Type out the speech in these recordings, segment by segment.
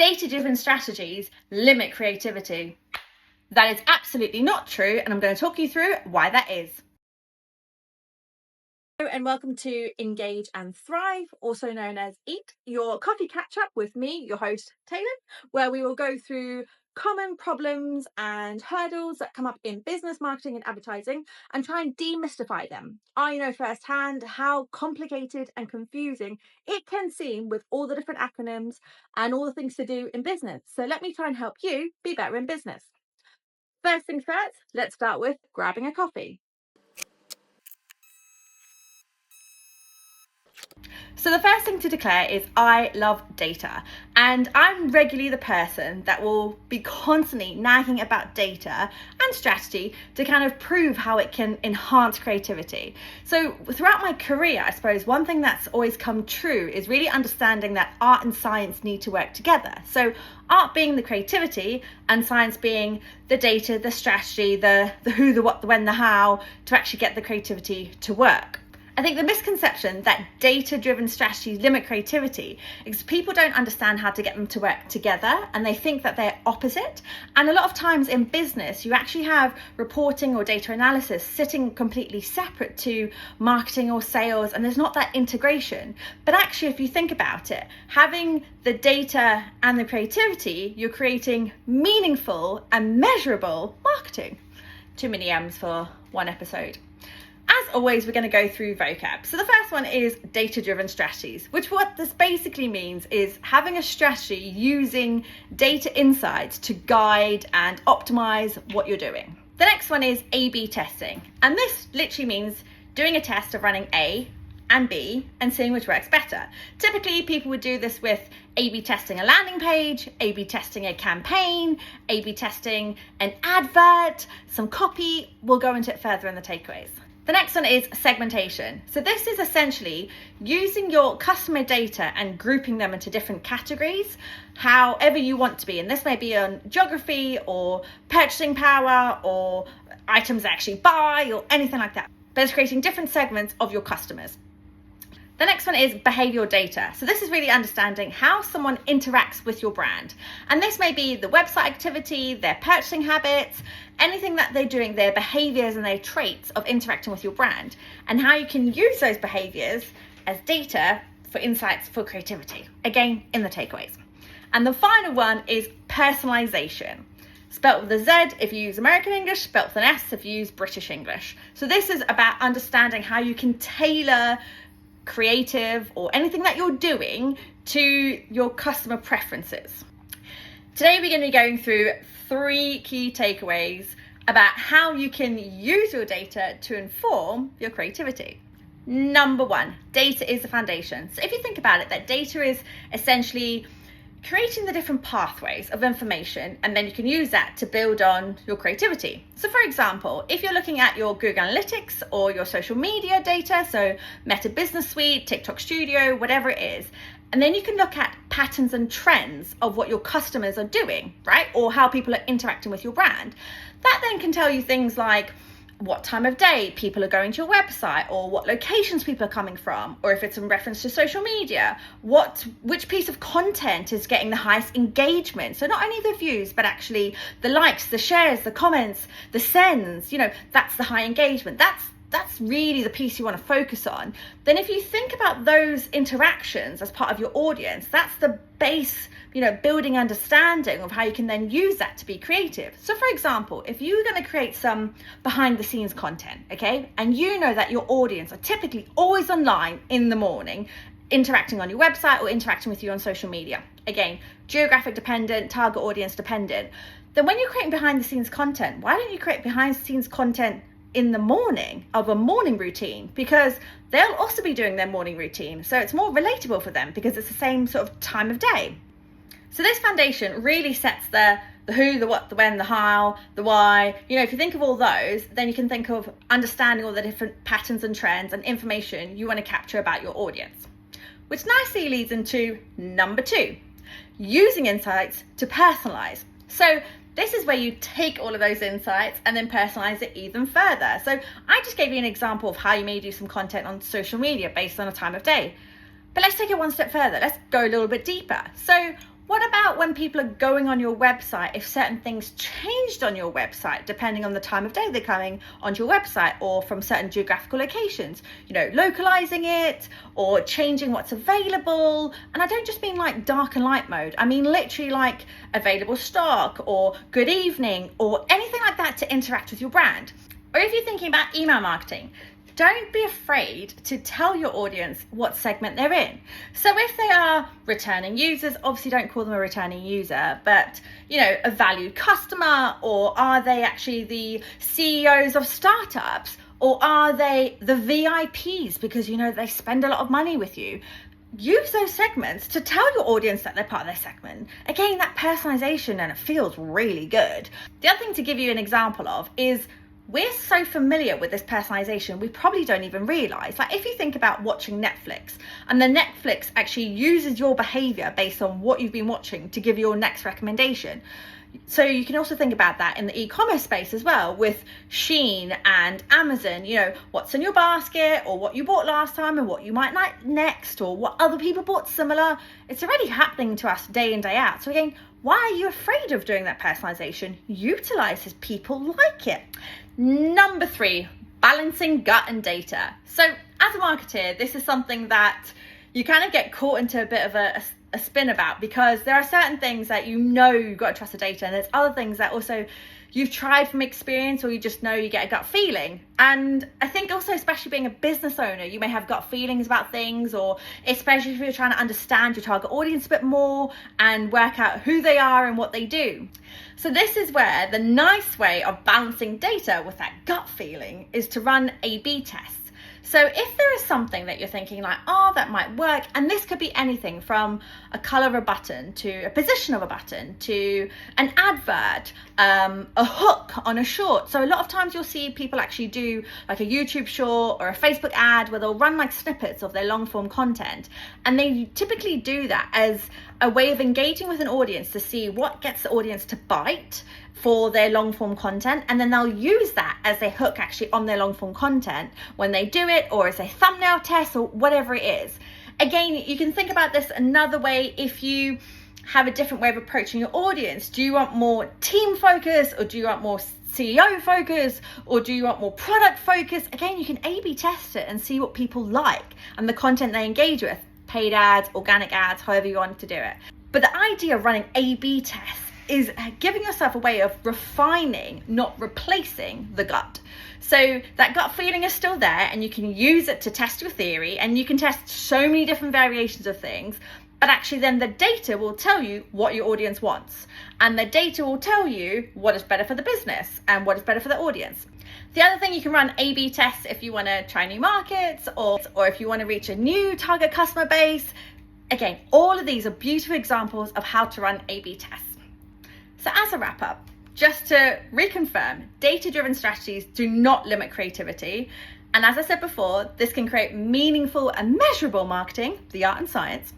data-driven strategies limit creativity. That is absolutely not true, and I'm going to talk you through why that is. Hello and welcome to Engage and Thrive, also known as EAT, your coffee catch-up with me, your host, Taelon, where we will go through common problems and hurdles that come up in business, marketing and advertising and try and demystify them. I know firsthand how complicated and confusing it can seem with all the different acronyms and all the things to do in business. So let me try and help you be better in business. First things first, let's start with grabbing a coffee. So the first thing to declare is I love data, and I'm regularly the person that will be constantly nagging about data and strategy to kind of prove how it can enhance creativity. So throughout my career, I suppose one thing that's always come true is really understanding that art and science need to work together. So art being the creativity and science being the data, the strategy, the who, the what, the when, the how to actually get the creativity to work. I think the misconception that data-driven strategies limit creativity is people don't understand how to get them to work together, and they think that they're opposite. And a lot of times in business, you actually have reporting or data analysis sitting completely separate to marketing or sales, and there's not that integration. But actually, if you think about it, having the data and the creativity, you're creating meaningful and measurable marketing. Too many M's for one episode. As always, we're going to go through vocab. So the first one is data-driven strategies, which what this basically means is having a strategy using data insights to guide and optimize what you're doing. The next one is A/B testing. And this literally means doing a test of running A and B and seeing which works better. Typically, people would do this with A/B testing a landing page, A/B testing a campaign, A/B testing an advert, some copy. We'll go into it further in the takeaways. The next one is segmentation. So this is essentially using your customer data and grouping them into different categories, however you want to be. And this may be on geography or purchasing power or items they actually buy or anything like that. But it's creating different segments of your customers. The next one is behavioural data. So this is really understanding how someone interacts with your brand. And this may be the website activity, their purchasing habits, anything that they're doing, their behaviours and their traits of interacting with your brand, and how you can use those behaviours as data for insights for creativity. Again, in the takeaways. And the final one is personalisation. Spelt with a Z if you use American English, spelt with an S if you use British English. So this is about understanding how you can tailor creative or anything that you're doing to your customer preferences. Today we're going to be going through 3 key takeaways about how you can use your data to inform your creativity. Number 1, data is the foundation. So if you think about it, that data is essentially creating the different pathways of information, and then you can use that to build on your creativity. So for example, if you're looking at your Google Analytics or your social media data, so Meta Business Suite, TikTok Studio, whatever it is, and then you can look at patterns and trends of what your customers are doing, right? Or how people are interacting with your brand. That then can tell you things like what time of day people are going to your website, or what locations people are coming from, or if it's in reference to social media, which piece of content is getting the highest engagement. So not only the views, but actually the likes, the shares, the comments, the sends, that's the high engagement. That's really the piece you want to focus on. Then if you think about those interactions as part of your audience, that's the base, building understanding of how you can then use that to be creative. So for example, if you're going to create some behind the scenes content, okay, and you know that your audience are typically always online in the morning, interacting on your website or interacting with you on social media. Again, geographic dependent, target audience dependent. Then when you're creating behind the scenes content, why don't you create behind the scenes content in the morning of a morning routine? Because they'll also be doing their morning routine. So it's more relatable for them because it's the same sort of time of day. So this foundation really sets the who, the what, the when, the how, the why. If you think of all those, then you can think of understanding all the different patterns and trends and information you want to capture about your audience. Which nicely leads into number 2, using insights to personalize. So this is where you take all of those insights and then personalize it even further. So I just gave you an example of how you may do some content on social media based on a time of day. But let's take it one step further. Let's go a little bit deeper. So What about when people are going on your website, if certain things changed on your website, depending on the time of day they're coming onto your website, or from certain geographical locations, localizing it or changing what's available? And I don't just mean like dark and light mode. I mean literally like available stock or good evening or anything like that to interact with your brand. Or if you're thinking about email marketing, don't be afraid to tell your audience what segment they're in. So if they are returning users, obviously don't call them a returning user, but a valued customer, or are they actually the CEOs of startups, or are they the VIPs because they spend a lot of money with you? Use those segments to tell your audience that they're part of their segment. Again, that personalization, and it feels really good. The other thing to give you an example of is we're so familiar with this personalization, we probably don't even realize. Like if you think about watching Netflix, and the Netflix actually uses your behavior based on what you've been watching to give your next recommendation. So you can also think about that in the e-commerce space as well, with Shein and Amazon, what's in your basket, or what you bought last time and what you might like next, or what other people bought similar. It's already happening to us day in, day out. So again, why are you afraid of doing that personalization? Utilize as people like it. Number 3, balancing gut and data. So as a marketer, this is something that you kind of get caught into a bit of a spin about, because there are certain things that you've got to trust the data, and there's other things that also you've tried from experience, or you just know you get a gut feeling. And I think also, especially being a business owner, you may have gut feelings about things, or especially if you're trying to understand your target audience a bit more and work out who they are and what they do. So this is where the nice way of balancing data with that gut feeling is to run A/B tests. So if there is something that you're thinking like, that might work, and this could be anything from a color of a button to a position of a button to an advert, a hook on a short. So a lot of times you'll see people actually do like a YouTube short or a Facebook ad where they'll run like snippets of their long form content. And they typically do that as a way of engaging with an audience to see what gets the audience to bite for their long form content, and then they'll use that as their hook actually on their long form content when they do it, or as a thumbnail test, or whatever it is. Again, you can think about this another way if you have a different way of approaching your audience. Do you want more team focus, or do you want more CEO focus, or do you want more product focus? Again, you can A/B test it and see what people like and the content they engage with, paid ads, organic ads, however you want to do it. But the idea of running A/B tests is giving yourself a way of refining, not replacing the gut. So that gut feeling is still there, and you can use it to test your theory, and you can test so many different variations of things. But actually then the data will tell you what your audience wants, and the data will tell you what is better for the business and what is better for the audience. The other thing, you can run A/B tests if you want to try new markets, or if you want to reach a new target customer base. Again, all of these are beautiful examples of how to run A/B tests. So as a wrap up, just to reconfirm, data-driven strategies do not limit creativity. And as I said before, this can create meaningful and measurable marketing, the art and science.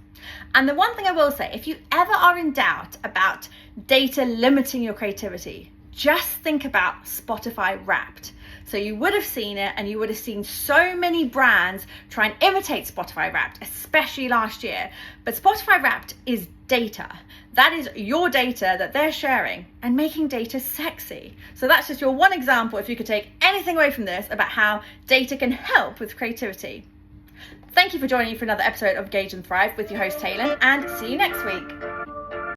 And the one thing I will say, if you ever are in doubt about data limiting your creativity, just think about Spotify Wrapped. So you would have seen it, and you would have seen so many brands try and imitate Spotify Wrapped, especially last year. But Spotify Wrapped is data. That is your data that they're sharing, and making data sexy. So that's just your one example, if you could take anything away from this, about how data can help with creativity. Thank you for joining me for another episode of Engage and Thrive with your host Taelon, and see you next week.